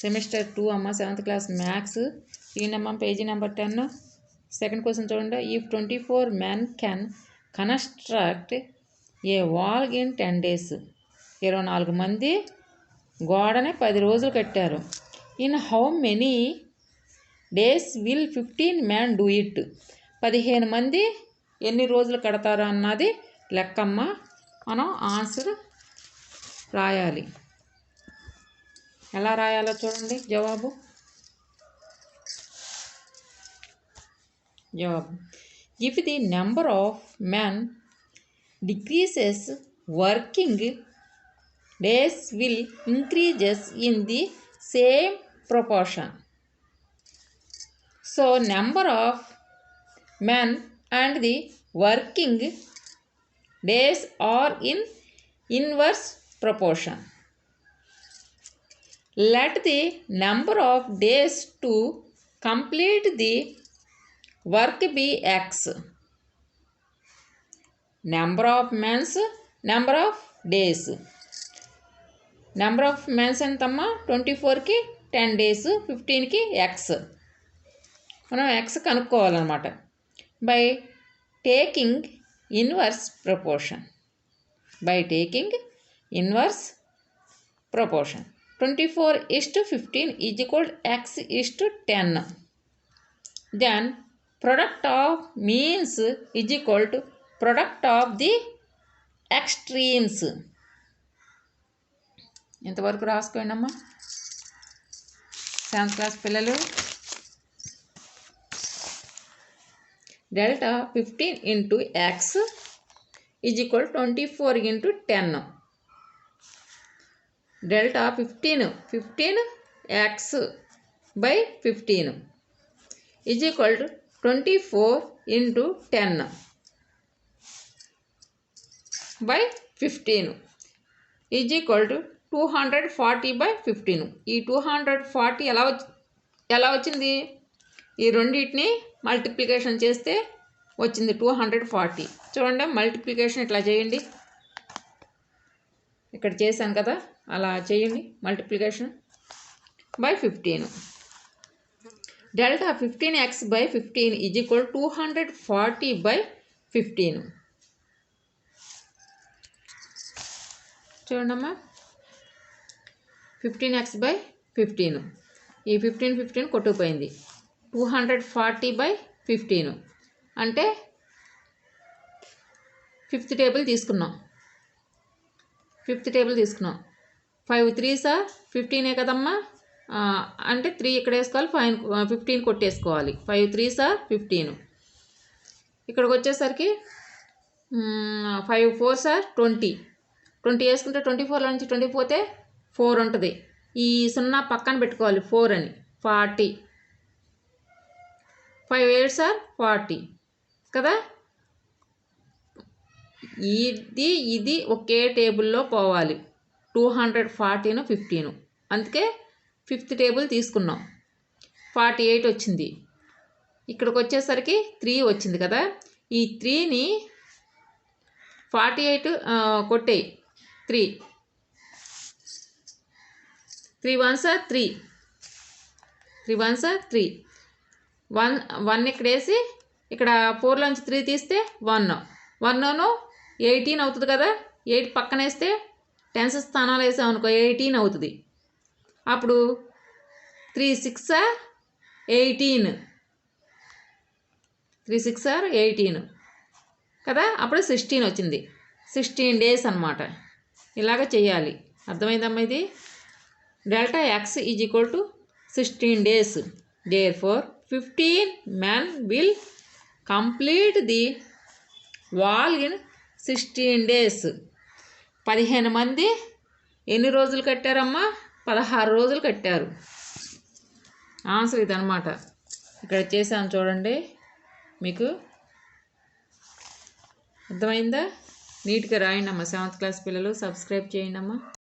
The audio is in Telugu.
సెమిస్టర్ 2 అమ్మ 7th క్లాస్ మ్యాథ్స్. ఈయనమ్మ పేజీ నెంబర్ 10. సెకండ్ క్వశ్చన్ చూడండి. If 24 men can construct a wall in 10 days. 24 మంది గోడని 10 రోజులు కట్టారు. In how many days will 15 men do it. 15 మంది ఎన్ని రోజులు కడతారు అన్నది లెక్కమ్మ. మనం ఆన్సర్ రాయాలి. ఎలా రాయాలో చూడండి. జవాబు if the number of men decreases working days will increases in the same proportion. So number of men and the working days are in inverse proportion. Let the number of days to complete the work be x. Number of men's, number of days. Number of men's ఎంతమ్మా 24కి 10 days, 15కి x. మనం x కనుక్కోవాలన్నమాట. By taking inverse proportion. By taking inverse proportion. 24:15 is equal to x is to 10. Then product of means is equal to product of the extremes. ఎంతవరకు రాసుకోండి అమ్మా 7th క్లాస్ పిల్లలు. Delta 15 into x is equal to 24 into 10. Delta 15 x by 15 is equal to 24 into 10 by 15 is equal to 240 by 15. ఈ 240 ఎలా వచ్చింది? ఈ రెండింటిని మల్టిప్లికేషన్ చేస్తే వచ్చింది 240. చూడండి మల్టిప్లికేషన్ ఇట్లా చేయండి. ఇక్కడ చేశాను కదా అలా చేయండి multiplication by 15. Delta 15x by 15 is equal 240 by 15. చూడండమ్మా 15x బై 15. ఈ 15 కొట్టుకుపోయింది. 240 by 15 అంటే 5th టేబుల్ తీసుకున్నాం. 5 3s 15 కదమ్మా. అంటే 3 ఇక్కడ వేసుకోవాలి, 15 కొట్టేసుకోవాలి. 5 3s 15. ఇక్కడికి వచ్చేసరికి 5 4s 20. 20 వేసుకుంటే 24లో నుంచి 20 పోతే 4 ఉంటుంది. ఈ 0 పక్కన పెట్టుకోవాలి 4 అని. 40. 5 8s 40 కదా. ఇది ఒకే టేబుల్లో పోవాలి. 240 15. అందుకే 5th టేబుల్ తీసుకున్నాం. 48 వచ్చింది. ఇక్కడికి వచ్చేసరికి 3 వచ్చింది కదా. ఈ 3ని 48 కొట్టేయి. 3 1s 3. 3 1s 3. 1 ఇక్కడ వేసి ఇక్కడ 4లోంచి 3 తీస్తే 1 18 అవుతుంది కదా. 8 పక్కన వేస్తే 10s స్థానాలు వేసాం అనుకో 18 అవుతుంది. అప్పుడు 3 6 18. 3 6 18 కదా. అప్పుడు 16 వచ్చింది. 16 days అన్నమాట. ఇలాగ చేయాలి. అర్థమైందమ్మా ఇది. Delta x is equal to 16 days. Therefore 15 men will complete the wall in 16 days. 15 మంది ఎన్ని రోజులు కట్టారమ్మా? 16 రోజులు కట్టారు. ఆన్సర్ ఇదన్నమాట. ఇక్కడ చేశాను చూడండి. మీకు అర్థమైందా? నీట్గా రాయండి అమ్మా 7th క్లాస్ పిల్లలు. సబ్స్క్రైబ్ చేయండి అమ్మా.